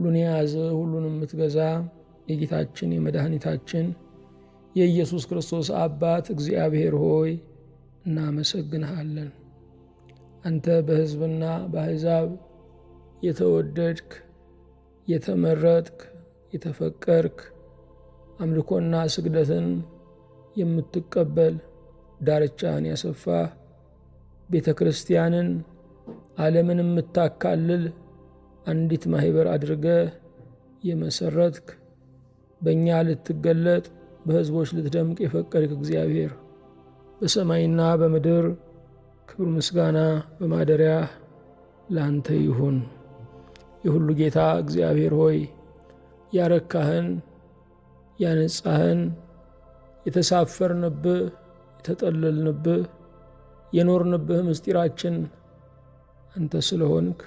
ሁሉን የያዘ ሁሉን የምትገዛ የጌታችን የመድኃኒታችን የኢየሱስ ክርስቶስ አባት እግዚአብሔር ሆይ እናመሰግንሃለን። አንተ በሕዝብና በአሕዛብ የተወደድክ የተመረጥክ የተፈቀርክ አምልኮና ስግደትን የምትቀበል ዳርቻን ያሰፋህ ቤተ ክርስቲያንን ዓለምን የምታካልል አንዲት ማህበር አድርገህ የመሰረትክ በእኛ ልትገለጥ በሕዝቦች ልትደምቅ የፈቀድክ እግዚአብሔር በሰማይና በምድር ክብር ምስጋና በማደሪያህ ላንተ ይሁን። የሁሉ ጌታ እግዚአብሔር ሆይ ያረካህን ያነጻህን የተሳፈርንብህ የተጠለልንብህ የኖርንብህ ምስጢራችን አንተ ስለሆንክ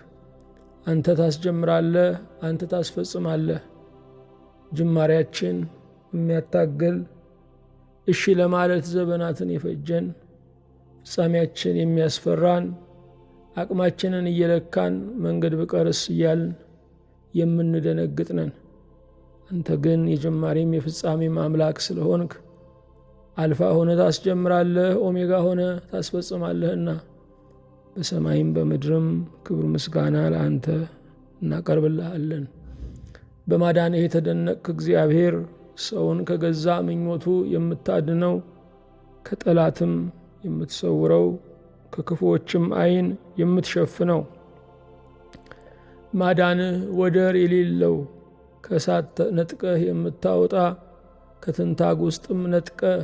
አንተ ታስጀምራለህ፣ አንተ ታስፈጽማለህ። ጅማሬያችን የሚያታግል እሺ ለማለት ዘመናትን የፈጀን ፍጻሜያችን የሚያስፈራን አቅማችንን እየለካን መንገድ ብቀርስ እያልን የምንደነግጥ ነን። አንተ ግን የጅማሬም የፍጻሜም አምላክ ስለሆንክ አልፋ ሆነ ታስጀምራለህ፣ ኦሜጋ ሆነ ታስፈጽማለህና በሰማይም በምድርም ክብር ምስጋና ለአንተ እናቀርብልሃለን። በማዳንህ የተደነቅክ እግዚአብሔር ሰውን ከገዛ ምኞቱ የምታድነው ከጠላትም የምትሰውረው ከክፉዎችም ዓይን የምትሸፍነው ማዳንህ ወደር የሌለው ከእሳት ነጥቀህ የምታወጣ ከትንታግ ውስጥም ነጥቀህ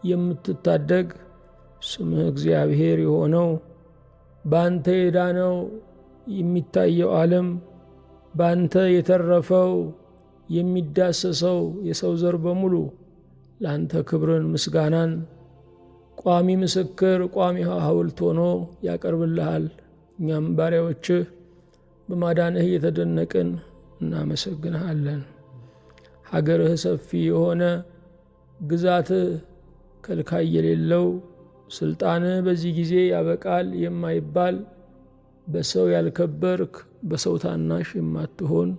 የምትታደግ ስምህ እግዚአብሔር የሆነው በአንተ የዳነው የሚታየው ዓለም በአንተ የተረፈው የሚዳሰሰው የሰው ዘር በሙሉ ለአንተ ክብርን ምስጋናን ቋሚ ምስክር ቋሚ ሐውልት ሆኖ ያቀርብልሃል። እኛም ባሪያዎችህ በማዳንህ እየተደነቅን እናመሰግንሃለን። ሀገርህ ሰፊ የሆነ ግዛትህ ከልካይ የሌለው ስልጣንህ በዚህ ጊዜ ያበቃል የማይባል በሰው ያልከበርክ በሰው ታናሽ የማትሆን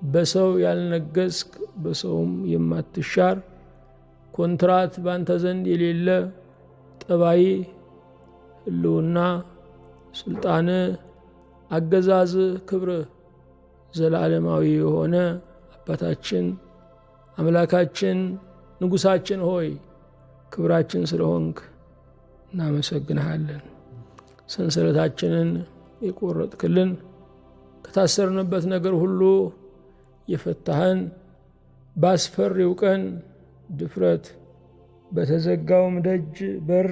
በሰው ያልነገስክ በሰውም የማትሻር ኮንትራት ባንተ ዘንድ የሌለ ጠባይ ህልውና ስልጣን አገዛዝ ክብርህ ዘላለማዊ የሆነ አባታችን አምላካችን ንጉሳችን ሆይ ክብራችን ስለሆንክ እናመሰግንሃለን። ሰንሰለታችንን የቆረጥክልን ከታሰርንበት ነገር ሁሉ የፈታህን ባስፈሪው ቀን ድፍረት በተዘጋውም ደጅ በር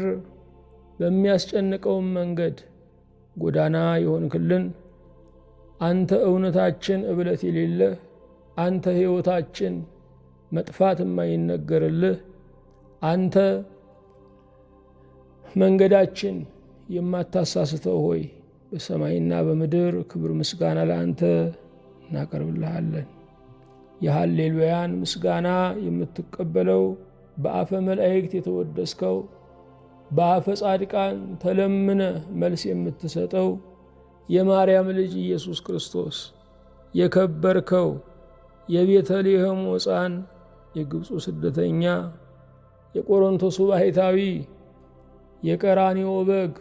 በሚያስጨንቀውም መንገድ ጎዳና የሆንክልን አንተ እውነታችን እብለት የሌለህ አንተ ሕይወታችን መጥፋት የማይነገርልህ አንተ መንገዳችን የማታሳስተው ሆይ በሰማይና በምድር ክብር ምስጋና ለአንተ እናቀርብልሃለን። የሃሌሉያን ምስጋና የምትቀበለው በአፈ መላእክት የተወደስከው በአፈ ጻድቃን ተለምነ መልስ የምትሰጠው የማርያም ልጅ ኢየሱስ ክርስቶስ የከበርከው የቤተልሔም ሕፃን የግብፁ ስደተኛ የቆሮንቶሱ ባሕታዊ የቀራንዮ በግ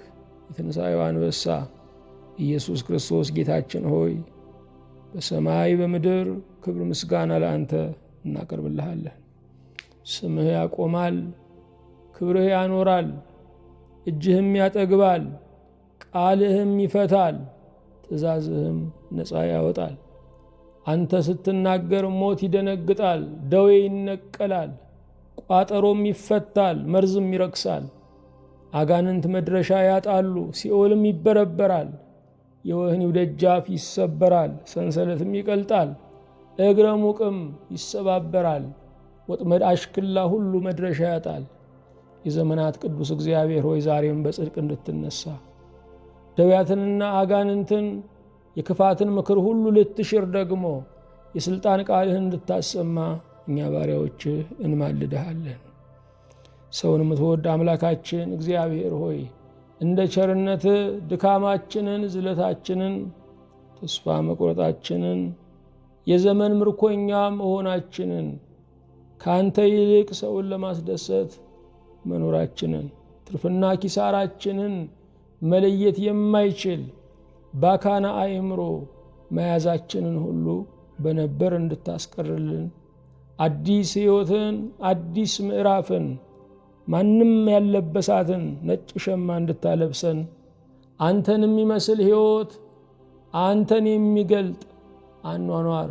የትንሣኤው አንበሳ ኢየሱስ ክርስቶስ ጌታችን ሆይ በሰማይ በምድር ክብር ምስጋና ለአንተ እናቀርብልሃለን። ስምህ ያቆማል፣ ክብርህ ያኖራል፣ እጅህም ያጠግባል፣ ቃልህም ይፈታል፣ ትእዛዝህም ነፃ ያወጣል። አንተ ስትናገር ሞት ይደነግጣል፣ ደዌ ይነቀላል፣ ቋጠሮም ይፈታል፣ መርዝም ይረክሳል። አጋንንት መድረሻ ያጣሉ፣ ሲኦልም ይበረበራል። የወህኒው ደጃፍ ይሰበራል፣ ሰንሰለትም ይቀልጣል፣ እግረ ሙቅም ይሰባበራል። ወጥመድ አሽክላ ሁሉ መድረሻ ያጣል። የዘመናት ቅዱስ እግዚአብሔር ሆይ ዛሬም በጽድቅ እንድትነሳ ደዌያትንና አጋንንትን የክፋትን ምክር ሁሉ ልትሽር ደግሞ የሥልጣን ቃልህን እንድታሰማ እኛ ባሪያዎችህ እንማልድሃለን። ሰውን የምትወድ አምላካችን እግዚአብሔር ሆይ እንደ ቸርነትህ ድካማችንን ዝለታችንን ተስፋ መቁረጣችንን የዘመን ምርኮኛ መሆናችንን ካንተ ይልቅ ሰውን ለማስደሰት መኖራችንን ትርፍና ኪሳራችንን መለየት የማይችል ባካና አእምሮ መያዛችንን ሁሉ በነበር እንድታስቀርልን አዲስ ሕይወትን አዲስ ምዕራፍን ማንም ያለበሳትን ነጭ ሸማ እንድታለብሰን አንተን የሚመስል ሕይወት አንተን የሚገልጥ አኗኗር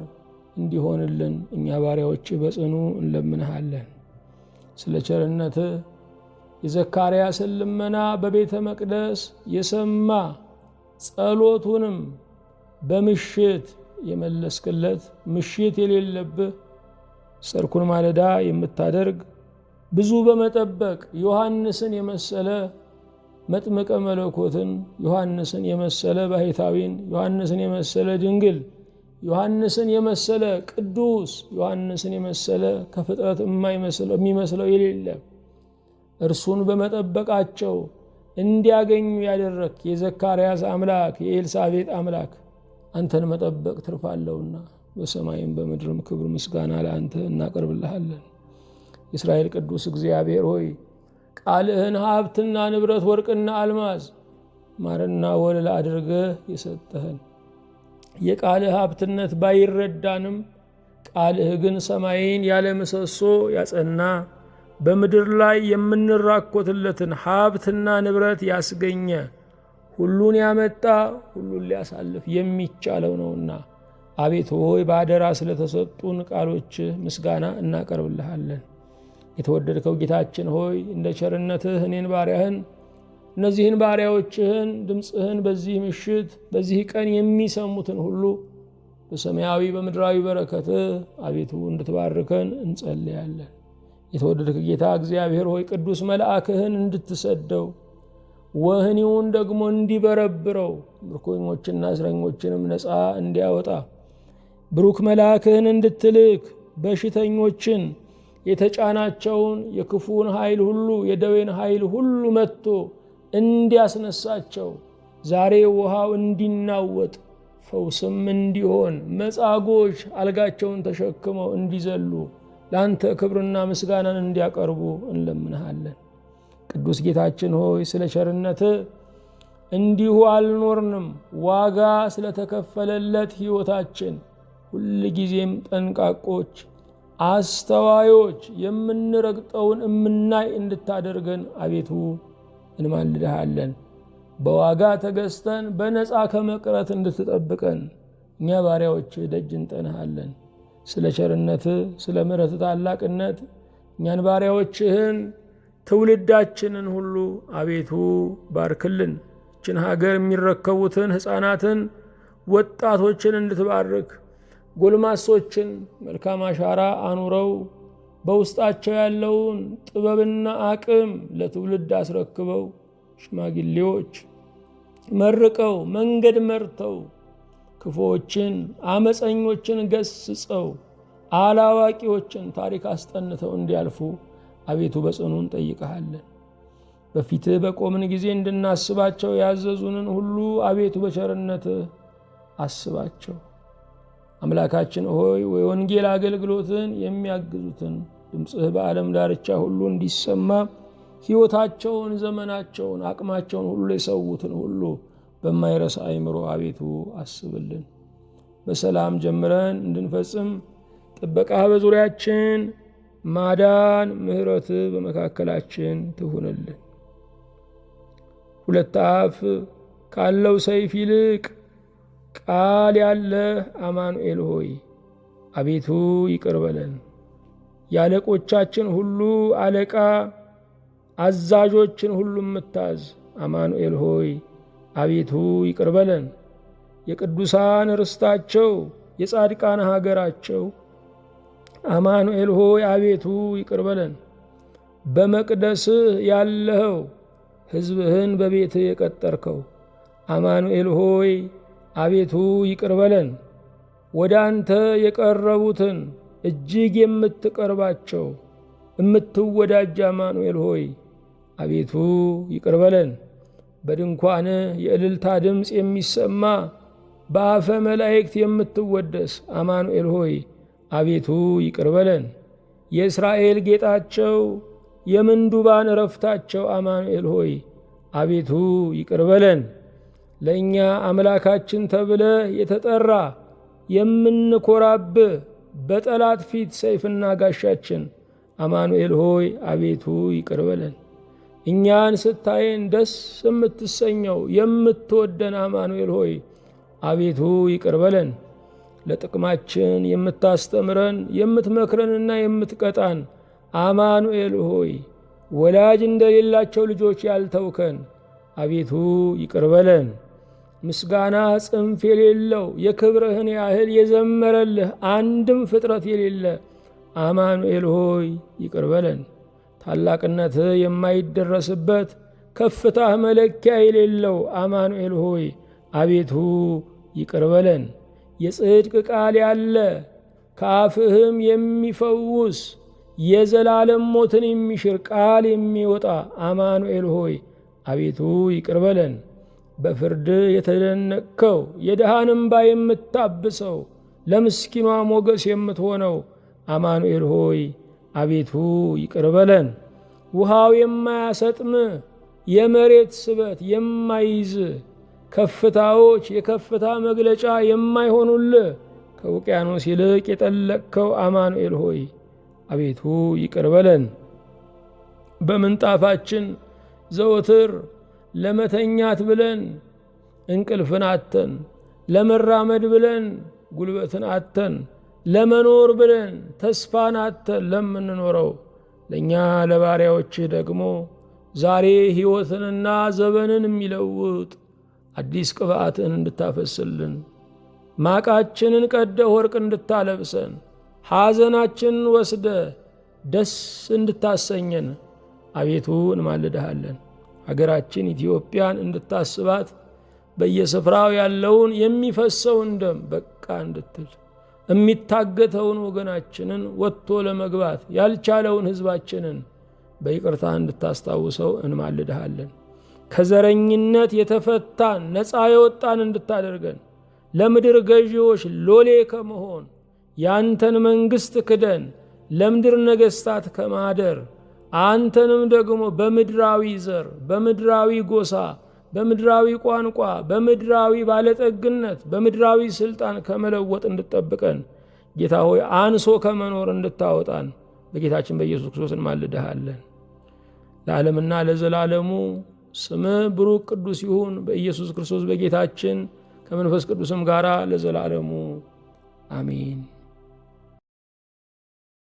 እንዲሆንልን እኛ ባሪያዎች በጽኑ እንለምንሃለን። ስለ ቸርነትህ የዘካርያስን ልመና በቤተ መቅደስ የሰማ ጸሎቱንም በምሽት የመለስክለት ምሽት የሌለብህ ሰርኩን ማለዳ የምታደርግ ብዙ በመጠበቅ ዮሐንስን የመሰለ መጥምቀ መለኮትን ዮሐንስን የመሰለ ባሕታዊን ዮሐንስን የመሰለ ድንግል ዮሐንስን የመሰለ ቅዱስ ዮሐንስን የመሰለ ከፍጥረት የሚመስለው የሌለ እርሱን በመጠበቃቸው እንዲያገኙ ያደረክ የዘካርያስ አምላክ የኤልሳቤጥ አምላክ አንተን መጠበቅ ትርፋለውና በሰማይም በምድርም ክብር ምስጋና ለአንተ እናቀርብልሃለን። የእስራኤል ቅዱስ እግዚአብሔር ሆይ ቃልህን ሀብትና ንብረት ወርቅና አልማዝ ማርና ወለላ አድርገህ የሰጠህን የቃልህ ሀብትነት ባይረዳንም ቃልህ ግን ሰማይን ያለ ምሰሶ ያጸና በምድር ላይ የምንራኮትለትን ሀብትና ንብረት ያስገኘ ሁሉን ያመጣ ሁሉን ሊያሳልፍ የሚቻለው ነውና አቤቱ ሆይ በአደራ ስለተሰጡን ቃሎች ምስጋና እናቀርብልሃለን። የተወደድከው ጌታችን ሆይ እንደ ቸርነትህ እኔን ባሪያህን እነዚህን ባሪያዎችህን ድምፅህን በዚህ ምሽት በዚህ ቀን የሚሰሙትን ሁሉ በሰማያዊ በምድራዊ በረከትህ አቤቱ እንድትባርከን እንጸልያለን። የተወደድክ ጌታ እግዚአብሔር ሆይ ቅዱስ መልአክህን እንድትሰደው ወህኒውን ደግሞ እንዲበረብረው ምርኮኞችና እስረኞችንም ነፃ እንዲያወጣ ብሩክ መልአክህን እንድትልክ በሽተኞችን የተጫናቸውን የክፉን ኃይል ሁሉ የደዌን ኃይል ሁሉ መጥቶ እንዲያስነሳቸው ዛሬ ውሃው እንዲናወጥ ፈውስም እንዲሆን መጻጎች አልጋቸውን ተሸክመው እንዲዘሉ ለአንተ ክብርና ምስጋናን እንዲያቀርቡ እንለምንሃለን። ቅዱስ ጌታችን ሆይ ስለ ቸርነትህ እንዲሁ አልኖርንም። ዋጋ ስለተከፈለለት ሕይወታችን ሁል ጊዜም ጠንቃቆች አስተዋዮች የምንረግጠውን እምናይ እንድታደርገን አቤቱ እንማልድሃለን። በዋጋ ተገዝተን በነፃ ከመቅረት እንድትጠብቀን እኛ ባሪያዎች ደጅ እንጠንሃለን። ስለ ቸርነትህ ስለ ምሕረት ታላቅነት እኛን ባሪያዎችህን ትውልዳችንን ሁሉ አቤቱ ባርክልን። ይችን ሀገር የሚረከቡትን ሕፃናትን ወጣቶችን እንድትባርክ ጎልማሶችን መልካም አሻራ አኑረው በውስጣቸው ያለውን ጥበብና አቅም ለትውልድ አስረክበው ሽማግሌዎች መርቀው መንገድ መርተው ክፉዎችን አመፀኞችን ገስጸው አላዋቂዎችን ታሪክ አስጠንተው እንዲያልፉ አቤቱ በጽኑ እንጠይቅሃለን። በፊትህ በቆምን ጊዜ እንድናስባቸው ያዘዙንን ሁሉ አቤቱ በቸርነትህ አስባቸው። አምላካችን ሆይ የወንጌል አገልግሎትን የሚያግዙትን ድምፅህ በዓለም ዳርቻ ሁሉ እንዲሰማ ሕይወታቸውን ዘመናቸውን አቅማቸውን ሁሉ የሰዉትን ሁሉ በማይረሳ አእምሮ አቤቱ አስብልን። በሰላም ጀምረን እንድንፈጽም ጥበቃህ በዙሪያችን ማዳን ምሕረትህ በመካከላችን ትሁንልን። ሁለት አፍ ካለው ሰይፍ ይልቅ ቃል ያለህ አማኑኤል ሆይ አቤቱ ይቅር በለን። የአለቆቻችን ሁሉ አለቃ አዛዦችን ሁሉ የምታዝ አማኑኤል ሆይ አቤቱ ይቅር በለን። የቅዱሳን ርስታቸው የጻድቃን ሀገራቸው አማኑኤል ሆይ አቤቱ ይቅር በለን። በመቅደስህ ያለኸው ሕዝብህን በቤትህ የቀጠርከው አማኑኤል ሆይ አቤቱ ይቅር በለን። ወደ አንተ የቀረቡትን እጅግ የምትቀርባቸው የምትወዳጅ አማኑኤል ሆይ አቤቱ ይቅር በለን። በድንኳንህ የእልልታ ድምፅ የሚሰማ በአፈ መላእክት የምትወደስ አማኑኤል ሆይ አቤቱ ይቅር በለን። የእስራኤል ጌጣቸው የምንዱባን እረፍታቸው አማኑኤል ሆይ አቤቱ ይቅር በለን። ለእኛ አምላካችን ተብለ የተጠራ የምንኮራብህ በጠላት ፊት ሰይፍና ጋሻችን አማኑኤል ሆይ አቤቱ ይቅር በለን። እኛን ስታየን ደስ የምትሰኘው የምትወደን አማኑኤል ሆይ አቤቱ ይቅር በለን። ለጥቅማችን የምታስተምረን የምትመክረንና የምትቀጣን አማኑኤል ሆይ ወላጅ እንደሌላቸው ልጆች ያልተውከን አቤቱ ይቅር በለን። ምስጋና ጽንፍ የሌለው የክብርህን ያህል የዘመረልህ አንድም ፍጥረት የሌለ አማኑኤል ሆይ ይቅር በለን። ታላቅነትህ የማይደረስበት ከፍታህ መለኪያ የሌለው አማኑኤል ሆይ አቤቱ ይቅር በለን። የጽድቅ ቃል ያለ ከአፍህም የሚፈውስ የዘላለም ሞትን የሚሽር ቃል የሚወጣ አማኑኤል ሆይ አቤቱ ይቅር በለን። በፍርድ የተደነቅከው የድሃን እንባ የምታብሰው ለምስኪኗ ሞገስ የምትሆነው አማኑኤል ሆይ አቤቱ ይቅር በለን። ውሃው የማያሰጥም የመሬት ስበት የማይዝ ከፍታዎች የከፍታ መግለጫ የማይሆኑልህ ከውቅያኖስ ይልቅ የጠለቅከው አማኑኤል ሆይ አቤቱ ይቅር በለን። በምንጣፋችን ዘወትር ለመተኛት ብለን እንቅልፍን አተን፣ ለመራመድ ብለን ጉልበትን አተን፣ ለመኖር ብለን ተስፋን አተን ለምንኖረው ለእኛ ለባሪያዎችህ ደግሞ ዛሬ ሕይወትንና ዘመንን የሚለውጥ አዲስ ቅብአትን እንድታፈስልን፣ ማቃችንን ቀደ ወርቅ እንድታለብሰን፣ ሐዘናችንን ወስደ ደስ እንድታሰኘን አቤቱ እንማልድሃለን። ሀገራችን ኢትዮጵያን እንድታስባት በየስፍራው ያለውን የሚፈሰውን ደም በቃ እንድትል፣ የሚታገተውን ወገናችንን ወጥቶ ለመግባት ያልቻለውን ሕዝባችንን በይቅርታ እንድታስታውሰው እንማልድሃለን። ከዘረኝነት የተፈታን ነፃ የወጣን እንድታደርገን፣ ለምድር ገዢዎች ሎሌ ከመሆን ያንተን መንግሥት ክደን ለምድር ነገሥታት ከማደር አንተንም ደግሞ በምድራዊ ዘር፣ በምድራዊ ጎሳ፣ በምድራዊ ቋንቋ፣ በምድራዊ ባለጠግነት፣ በምድራዊ ስልጣን ከመለወጥ እንድጠብቀን ጌታ ሆይ አንሶ ከመኖር እንድታወጣን በጌታችን በኢየሱስ ክርስቶስ እንማልድሃለን። ለዓለምና ለዘላለሙ ስምህ ብሩክ ቅዱስ ይሁን። በኢየሱስ ክርስቶስ በጌታችን ከመንፈስ ቅዱስም ጋር ለዘላለሙ አሜን።